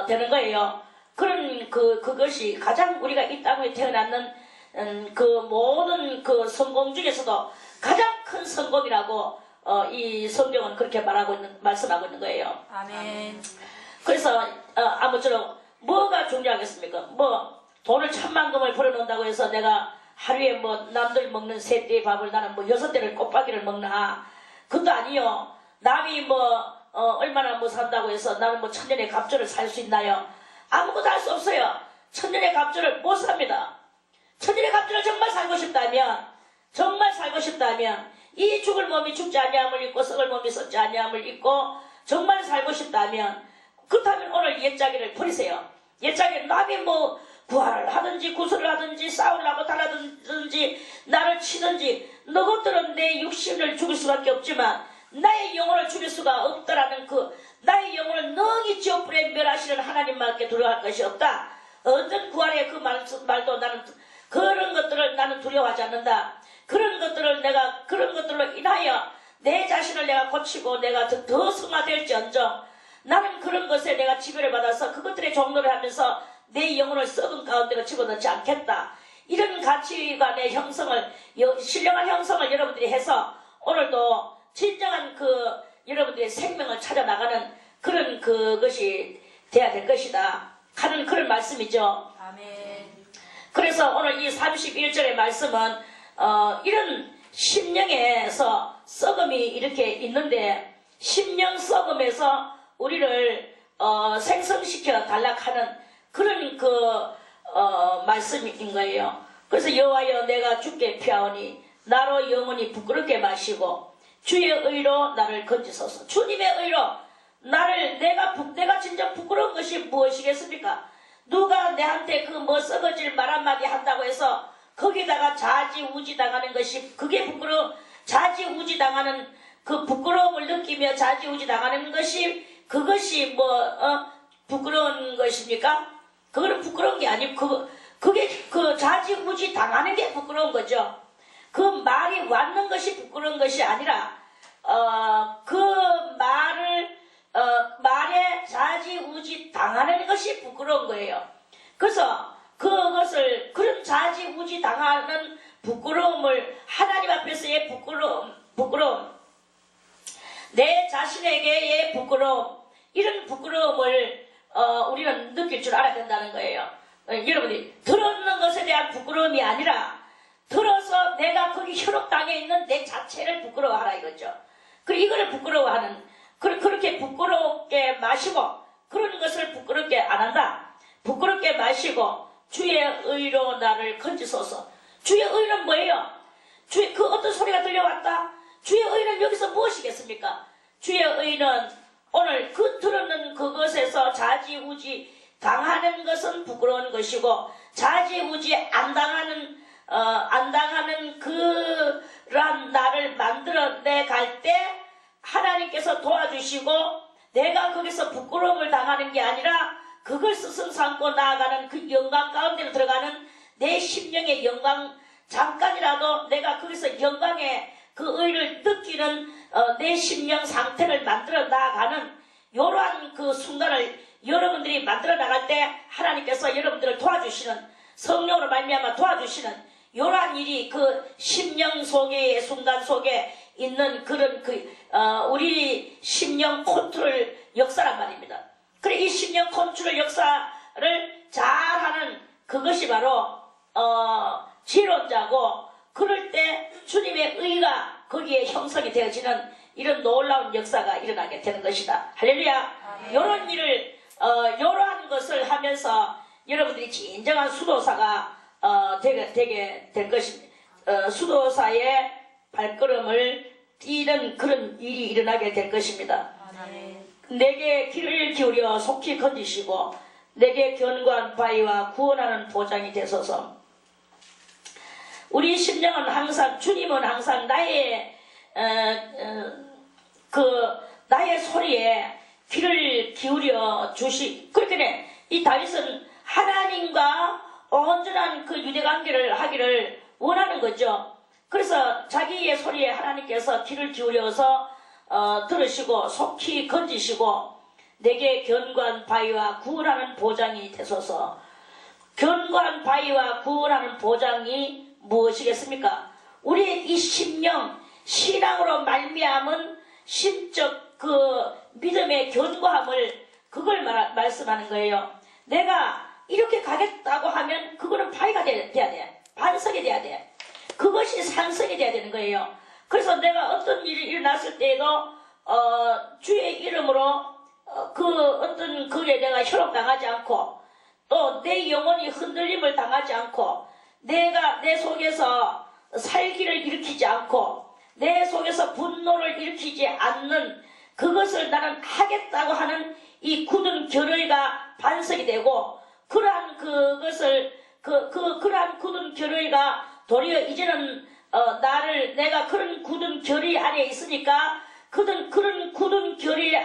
되는 거예요. 그런 그것이 가장 우리가 이 땅에 태어났는 그 모든 그 성공 중에서도 가장 큰 성공이라고 이 성경은 그렇게 말씀하고 있는 거예요. 아멘. 그래서 아무쪼록 뭐가 중요하겠습니까? 뭐 돈을 10,000,000금을 벌어놓는다고 해서 내가 하루에 뭐 남들 먹는 3대의 밥을 나는 뭐 6대를 꽃박이를 먹나? 그것도 아니요. 남이 뭐 얼마나 뭐 산다고 해서 나는 뭐 1000년의 갑절을 살 수 있나요? 아무것도 할 수 없어요. 1000년의 갑절을 못 삽니다. 1000년의 갑절을 정말 살고 싶다면 이 죽을 몸이 죽지 아니함을 입고 썩을 몸이 썩지 아니함을 입고 정말 살고 싶다면 그렇다면 오늘 옛자기를 버리세요. 옛자기 남이 뭐 부활을 하든지 구슬을 하든지 싸우려고 달라든지 나를 치든지 너것들은 내 육신을 죽일 수밖에 없지만 나의 영혼을 죽일 수가 없다라는 그 나의 영혼을 능히 지옥불에 멸하시는 하나님밖에 두려워할 것이 없다. 어떤 구할의 그 말도 나는 그런 것들을 나는 두려워하지 않는다. 그런 것들로 인하여 내 자신을 내가 고치고 내가 더 승화될지언정 나는 그런 것에 내가 지배를 받아서 그것들의 종로를 하면서 내 영혼을 썩은 가운데로 집어넣지 않겠다. 이런 가치관의 형성을, 신령한 형성을 여러분들이 해서 오늘도 진정한 그 여러분들의 생명을 찾아나가는 그런 그것이 돼야 될 것이다 하는 그런 말씀이죠. 아멘. 그래서 오늘 이 31절의 말씀은 이런 심령에서 썩음이 이렇게 있는데 심령 썩음에서 우리를 생성시켜 달락하는 그런 말씀인 거예요. 그래서 여호와여 내가 주께 피하오니 나로 영원히 부끄럽게 마시고 주의 의로 나를 건지소서. 주님의 의로 나를 내가 진짜 부끄러운 것이 무엇이겠습니까? 누가 내한테 그 뭐 썩어질 말 한마디 한다고 해서 거기다가 좌지우지 당하는 것이 그게 좌지우지 당하는 그 부끄러움을 느끼며 좌지우지 당하는 것이 그것이 부끄러운 것입니까? 그거는 부끄러운 게 아니고 그게 그 좌지우지 당하는 게 부끄러운 거죠. 그 말이 왔는 것이 부끄러운 것이 아니라 그 말에 좌지우지 당하는 것이 부끄러운 거예요. 그래서 그런 좌지우지 당하는 부끄러움을 하나님 앞에서의 부끄러움 내 자신에게의 부끄러움 이런 부끄러움을 우리는 느낄 줄 알아야 된다는 거예요. 여러분이 들었는 것에 대한 부끄러움이 아니라 들어서 내가 거기 현혹당해 있는 내 자체를 부끄러워하라 이거죠. 그리고 이거를 부끄러워하는 그렇게 부끄럽게 마시고 그런 것을 부끄럽게 안 한다. 부끄럽게 마시고 주의 의로 나를 건지소서. 주의 의는 뭐예요? 그 어떤 소리가 들려왔다? 주의 의는 여기서 무엇이겠습니까? 주의 의는 오늘 들었는 그것에서 좌지우지 당하는 것은 부끄러운 것이고 좌지우지 안 당하는 그런 나를 만들어내 갈 때 하나님께서 도와주시고 내가 거기서 부끄러움을 당하는 게 아니라 그걸 스승 삼고 나아가는 그 영광 가운데로 들어가는 내 심령의 영광 잠깐이라도 내가 거기서 영광의 그 의를 느끼는 내 심령 상태를 만들어 나아가는 이러한 그 순간을 여러분들이 만들어 나갈 때 하나님께서 여러분들을 도와주시는 성령으로 말미암아 도와주시는 이러한 일이 그 심령 속의 순간 속에 있는 그런 우리 심령 컨트롤 역사란 말입니다. 그래 이 심령 컨트롤 역사를 잘하는 그것이 바로 지론자고 그럴 때 주님의 의가 거기에 형성이 되어지는 이런 놀라운 역사가 일어나게 되는 것이다. 할렐루야. 이런 일을 이러한 것을 하면서 여러분들이 진정한 수도사가 되게 될 것입니다. 수도사의 발걸음을 뛰는 그런 일이 일어나게 될 것입니다. 내게 귀를 기울여 속히 건지시고 내게 견고한 바위와 구원하는 보장이 되소서. 우리 심령은 항상 주님은 항상 나의 나의 소리에 귀를 기울여 그렇게 이 다윗은 하나님과 온전한 그 유대관계를 하기를 원하는 거죠. 그래서 자기의 소리에 하나님께서 귀를 기울여서 들으시고 속히 건지시고 내게 견고한 바위와 구원하는 보장이 되소서. 견고한 바위와 구원하는 보장이 무엇이겠습니까? 우리의 이 심령, 신앙으로 말미암은 심적 그 믿음의 견고함을 그걸 말씀하는 거예요. 내가 이렇게 가겠다고 하면 그거는 바위가 돼야 돼. 반석이 돼야 돼. 그것이 산성이 돼야 되는 거예요. 그래서 내가 어떤 일이 일어났을 때에도 주의 이름으로 그게 내가 현혹당하지 않고 또 내 영혼이 흔들림을 당하지 않고 내가 내 속에서 살기를 일으키지 않고 내 속에서 분노를 일으키지 않는 그것을 나는 하겠다고 하는 이 굳은 결의가 반석이 되고 그러한 그것을 그러한 굳은 결의가 도리어 이제는 내가 그런 굳은 결의 안에 있으니까 그런 굳은 결의로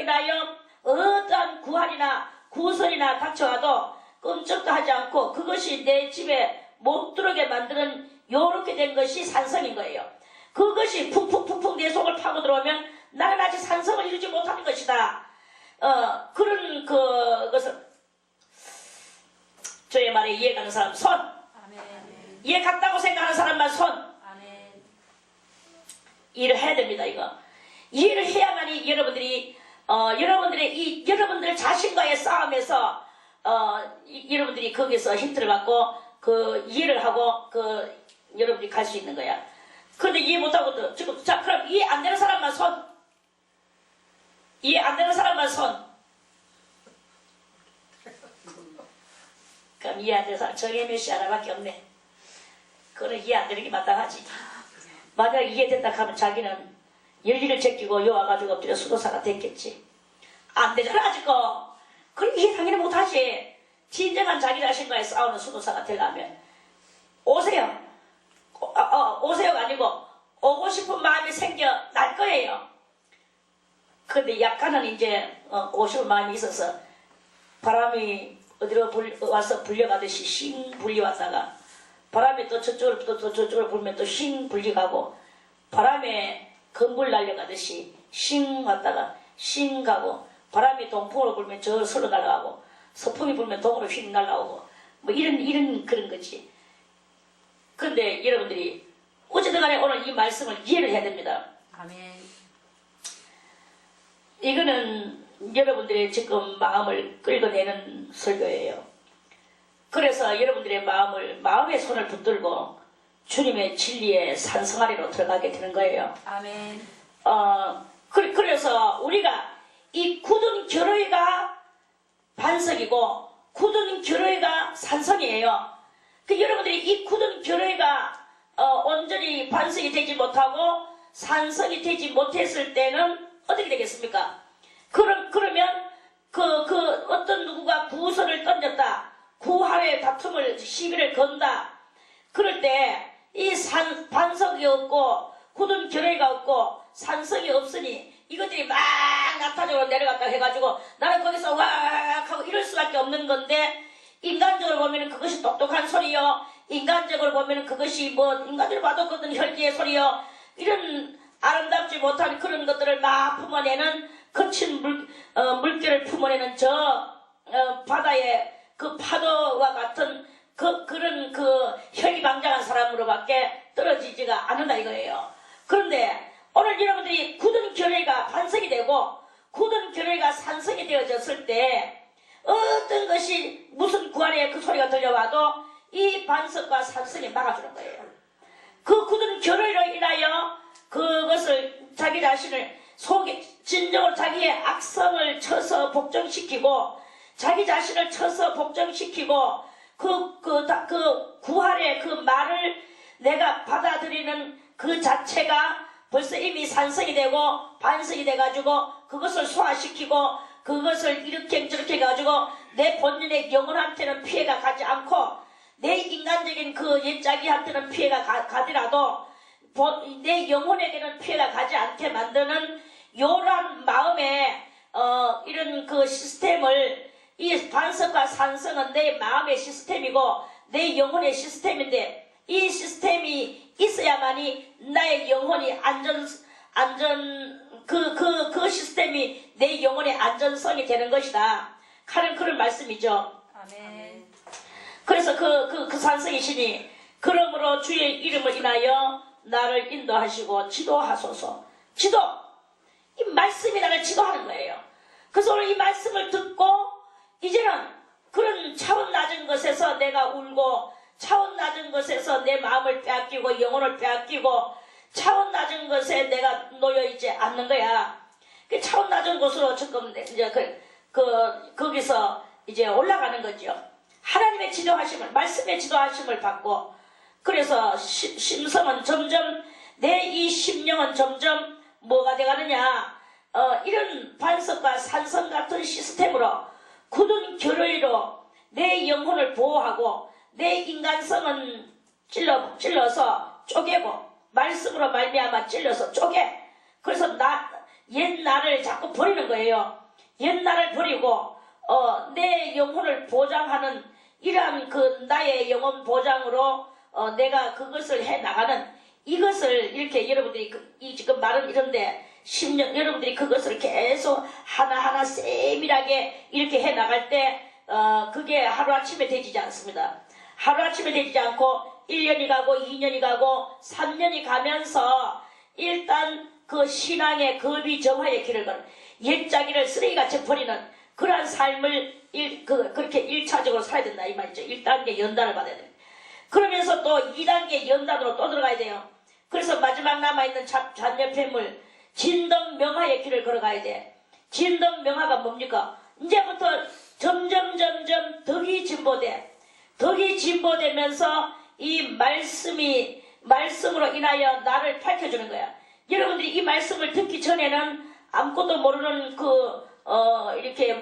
인하여 어떠한 구한이나 구설이나 닥쳐와도 끔찍도 하지 않고 그것이 내 집에 못 들어오게 만드는 요렇게 된 것이 산성인 거예요. 그것이 푹푹 내 속을 파고 들어오면 나는 아직 산성을 이루지 못하는 것이다. 그런 그것을 저의 말에 이해가는 사람 손. 아멘. 이해 갔다고 생각하는 사람만 손. 아멘. 이해를 해야 됩니다. 이거 이해를 해야만이 여러분들이 여러분들 자신과의 싸움에서 여러분들이 거기서 힌트를 받고 그 이해를 하고 여러분들이 갈 수 있는 거야. 그런데 이해 못하고 지금 자 그럼 이해 안 되는 사람만 손. 이해 안 되는 사람만 손. 그럼 이해 안 되는 사람 정혜민 씨 하나밖에 없네. 그건 이해 안 되는 게 마땅하지. 만약 이해된다 하면 자기는 열리를 제끼고 요와가지고 엎드려 수도사가 됐겠지. 안 되잖아 아직 거. 그럼 이해 당연히 못하지. 진정한 자기 자신과의 싸우는 수도사가 되려면 오세요. 오세요가 아니고 오고 싶은 마음이 생겨날 거예요. 근데 약간은 이제 오고 싶은 마음이 있어서 바람이 어디로 와서 불려가듯이 싱 불려왔다가 바람이 또 저쪽으로 불면 또 싱 불려가고 바람에 건불 날려가듯이 싱 왔다가 싱 가고 바람이 동풍으로 불면 저 서로 날아가고 서풍이 불면 동으로 휙 날아오고 뭐 이런 그런 거지. 그런데 여러분들이 어쨌든 간에 오늘 이 말씀을 이해를 해야 됩니다. 아멘. 이거는 여러분들의 지금 마음을 끌어내는 설교예요. 그래서 여러분들의 마음의 손을 붙들고 주님의 진리의 산성 아래로 들어가게 되는 거예요. 아멘. 그래서 우리가 이 굳은 결의가 반석이고 굳은 결의가 산성이에요. 여러분들이 이 굳은 결의가 온전히 반석이 되지 못하고 산성이 되지 못했을 때는 어떻게 되겠습니까? 그러면 어떤 누구가 구설을 던졌다. 구하의 다툼을 시비를 건다. 그럴 때 이 반석이 없고 굳은 결의가 없고 산성이 없으니 이것들이 막 낙타적으로 내려갔다 해가지고 나는 거기서 왁 하고 이럴 수밖에 없는 건데 인간적으로 보면 그것이 똑똑한 소리요. 인간적으로 보면 그것이 인간적으로 봐도 그것은 혈기의 소리요. 이런 아름답지 못한 그런 것들을 막 품어내는 거친 물결을 품어내는 바다의 그 파도와 같은 그런 혈기방장한 사람으로밖에 떨어지지가 않는다 이거예요. 그런데 오늘 여러분들이 굳은 결의가 반석이 되고 굳은 결의가 산성이 되어졌을 때 어떤 것이 무슨 구안의 그 소리가 들려와도 이 반석과 산성이 막아주는 거예요. 그 굳은 결의로 인하여 그것을 자기 자신을 진정으로 자기의 악성을 쳐서 복종시키고 자기 자신을 쳐서 복종시키고 그 구할의 그 말을 내가 받아들이는 그 자체가 벌써 이미 산성이 되고 반석이 돼가지고 그것을 소화시키고 그것을 이렇게 저렇게 해가지고 내 본인의 영혼한테는 피해가 가지 않고 내 인간적인 그 옛자기한테는 피해가 가더라도 내 영혼에게는 피해가 가지 않게 만드는 요란 마음에 이런 그 시스템을 이 반석과 산성은 내 마음의 시스템이고 내 영혼의 시스템인데 이 시스템이 있어야만이 나의 영혼이 그 시스템이 내 영혼의 안전성이 되는 것이다. 하는 그런 말씀이죠. 아멘. 그래서 그 산성이시니 그러므로 주의 이름을 인하여 나를 인도하시고 지도하소서. 지도! 이 말씀이 나를 지도하는 거예요. 그래서 오늘 이 말씀을 듣고 이제는 그런 차원 낮은 것에서 내가 울고 차원 낮은 것에서 내 마음을 빼앗기고 영혼을 빼앗기고 차원 낮은 것에 내가 놓여있지 않는 거야. 그 차원 낮은 곳으로 지금 이제 거기서 이제 올라가는 거죠. 하나님의 지도하심을, 말씀의 지도하심을 받고 그래서 심성은 점점 내 이 심령은 점점 뭐가 돼가느냐 이런 반석과 산성 같은 시스템으로 굳은 결의로 내 영혼을 보호하고 내 인간성은 찔러서 쪼개고 말씀으로 말미암아 찔러서 쪼개. 그래서 옛날을 자꾸 버리는 거예요. 옛날을 버리고 내 영혼을 보장하는 이러한 그 나의 영혼 보장으로 내가 그것을 해나가는 이것을 이렇게 여러분들이 지금 말은 이런데 10년 여러분들이 그것을 계속 하나하나 세밀하게 이렇게 해나갈 때 그게 하루아침에 되지지 않습니다. 하루아침에 되지 않고 1년이 가고 2년이 가고 3년이 가면서 일단 그 신앙의 겁이 정화의 길을 걸어 옛자기를 쓰레기같이 버리는 그러한 삶을 그렇게 1차적으로 살아야 된다 이 말이죠. 1단계 연단을 받아야 됩니다. 그러면서 또 2단계 연단으로 또 들어가야 돼요. 그래서 마지막 남아있는 잔여 폐물 진덕명화의 길을 걸어가야 돼. 진덕명화가 뭡니까? 이제부터 점점 덕이 진보돼. 덕이 진보되면서 이 말씀으로 인하여 나를 밝혀주는 거야. 여러분들이 이 말씀을 듣기 전에는 아무것도 모르는 이렇게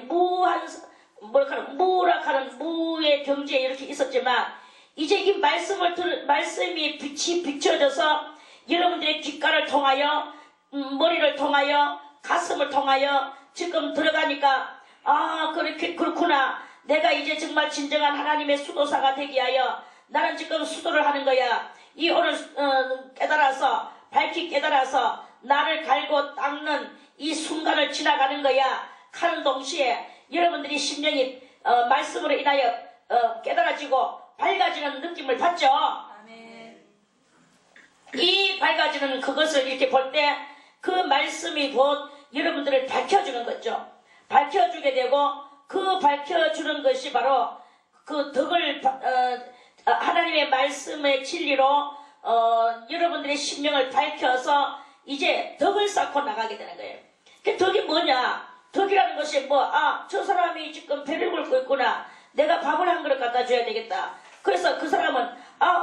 무락하는 무의 경지에 이렇게 있었지만 이제 이 말씀이 빛이 비춰져서 여러분들의 귓가를 통하여 머리를 통하여 가슴을 통하여 지금 들어가니까 그렇구나. 내가 이제 정말 진정한 하나님의 수도사가 되기 위하여 나는 지금 수도를 하는 거야. 이 오늘 깨달아서 밝히 깨달아서 나를 갈고 닦는 이 순간을 지나가는 거야. 하는 동시에 여러분들이 심령이 말씀으로 인하여 깨달아지고 밝아지는 느낌을 받죠. 아멘. 이 밝아지는 그것을 이렇게 볼 때 그 말씀이 곧 여러분들을 밝혀주는 거죠. 밝혀주게 되고 그 밝혀주는 것이 바로 그 덕을 하나님의 말씀의 진리로 여러분들의 심령을 밝혀서 이제 덕을 쌓고 나가게 되는 거예요. 그 덕이 뭐냐? 덕이라는 것이 저 사람이 지금 배를 굴고 있구나. 내가 밥을 한 그릇 갖다 줘야 되겠다. 그래서 그 사람은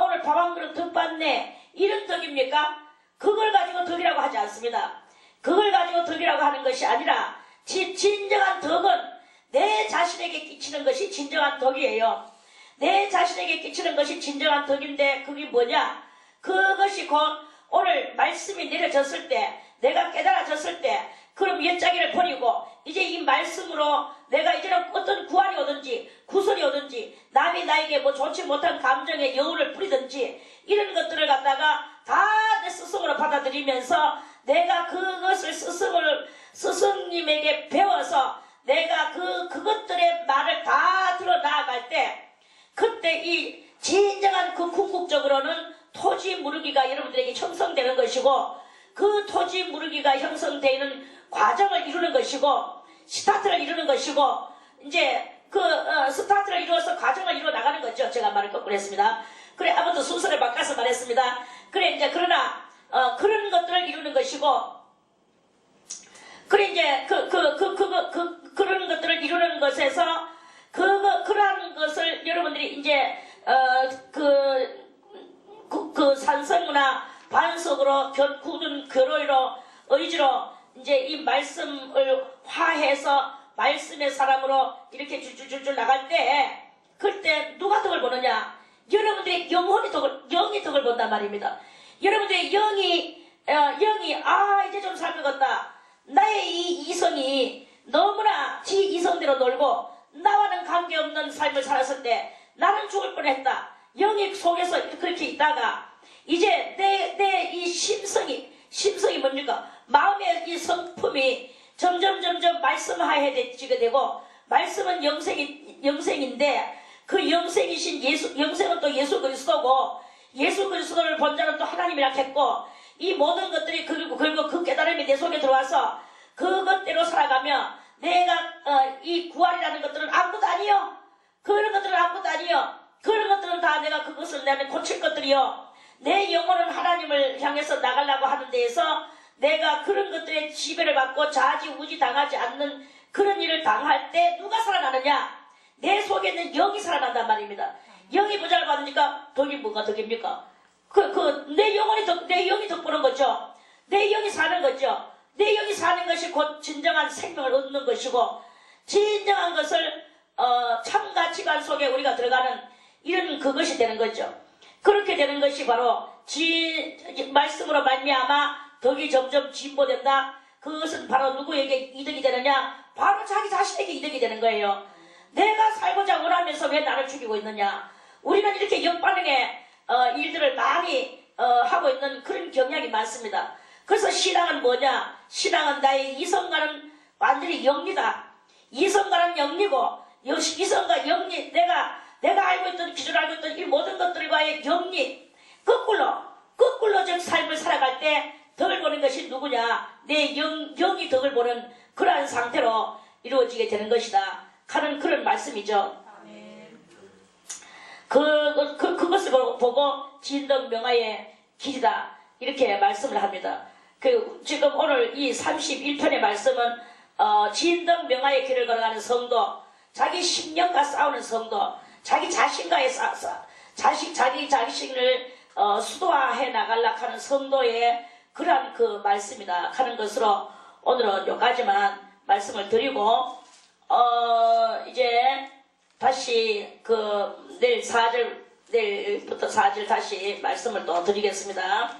오늘 밥 한 그릇 덕 받네. 이런 덕입니까? 그걸 가지고 덕이라고 하지 않습니다. 그걸 가지고 덕이라고 하는 것이 아니라 진정한 덕은 내 자신에게 끼치는 것이 진정한 덕이에요. 내 자신에게 끼치는 것이 진정한 덕인데 그게 뭐냐? 그것이 곧 오늘 말씀이 내려졌을 때 내가 깨달아졌을 때 그럼 옛자기를 버리고 이제 이 말씀으로 내가 이제는 어떤 구할이 오든지 구설이 오든지 남이 나에게 좋지 못한 감정의 여우를 부리든지 이런 것들을 갖다가 다 내 스승으로 받아들이면서 내가 그것을 스승님에게 배워서 내가 그것들의 말을 다 들어 나아갈 때 그때 이 진정한 그 궁극적으로는 토지 무르기가 여러분들에게 형성되는 것이고 그 토지 무르기가 형성되는 과정을 이루는 것이고 스타트를 이루는 것이고 이제 스타트를 이루어서 과정을 이루어 나가는 거죠. 제가 말을 거꾸로 했습니다. 그래 아무튼 순서를 바꿔서 말했습니다. 그래 이제 그러나 그런 것들을 이루는 것이고 그래 이제 그런 것들을 이루는 것에서 그러한 것을 여러분들이 이제 그 산성이나 반석으로 굳은 결의로 의지로 이제 이 말씀을 화해서 말씀의 사람으로 이렇게 줄줄줄 나갈 때 그때 누가 덕을 보느냐? 여러분들의 영이 덕을 본단 말입니다. 여러분들의 영이 이제 좀 살펴갔다. 나의 이 이성이 너무나 지 이성대로 놀고 나와는 관계없는 삶을 살았을 때 나는 죽을 뻔했다. 영이 속에서 그렇게 있다가 이제 내 이 심성이 뭡니까? 마음의 이 성품이 점점 말씀화해지게 되고 말씀은 영생인데 그 영생이신 영생은 또 예수 그리스도고 예수 그리스도를 본 자는 또 하나님이라 했고 이 모든 것들이 그리고 그 깨달음이 내 속에 들어와서 그것대로 살아가며 내가 이 구할이라는 것들은 아무것도 아니요. 그런 것들은 아무것도 아니요. 그런 것들은 다 내가 그것을 내가 고칠 것들이요. 내 영혼은 하나님을 향해서 나가려고 하는 데에서 내가 그런 것들에 지배를 받고 좌지우지 당하지 않는 그런 일을 당할 때 누가 살아나느냐? 내 속에 있는 영이 살아난단 말입니다. 영이 부자를 받으니까 덕이 뭐가 덕입니까? 내 영이 덕보는 거죠. 내 영이 사는 거죠. 내 영이 사는 것이 곧 진정한 생명을 얻는 것이고 진정한 것을 속에 우리가 들어가는 이런 그것이 되는 거죠. 그렇게 되는 것이 바로 말씀으로 말미암아 덕이 점점 진보된다. 그것은 바로 누구에게 이득이 되느냐? 바로 자기 자신에게 이득이 되는 거예요. 내가 살고자 원하면서 왜 나를 죽이고 있느냐? 우리는 이렇게 역반응의 일들을 많이 하고 있는 그런 경향이 많습니다. 그래서 신앙은 뭐냐? 신앙은 나의 이성과는 완전히 영리다. 이성과는 영리고 이성과 영리, 내가 알고 있던, 기존 알고 있던 이 모든 것들과의 영리, 거꾸로 즉 삶을 살아갈 때 덕을 보는 것이 누구냐? 내 영이 덕을 보는 그러한 상태로 이루어지게 되는 것이다 하는 그런 말씀이죠. 그것을 보고 진덕명화의 길이다 이렇게 말씀을 합니다. 지금 오늘 이 31편의 말씀은 진덕명화의 길을 걸어가는 성도, 자기 심령과 싸우는 성도, 자기 자신과의 자기 자신을 수도화해 나가려고 하는 성도의 그러한 그 말씀이다 하는 것으로 오늘은 여기까지만 말씀을 드리고 이제 다시 내일부터 4절 다시 말씀을 또 드리겠습니다.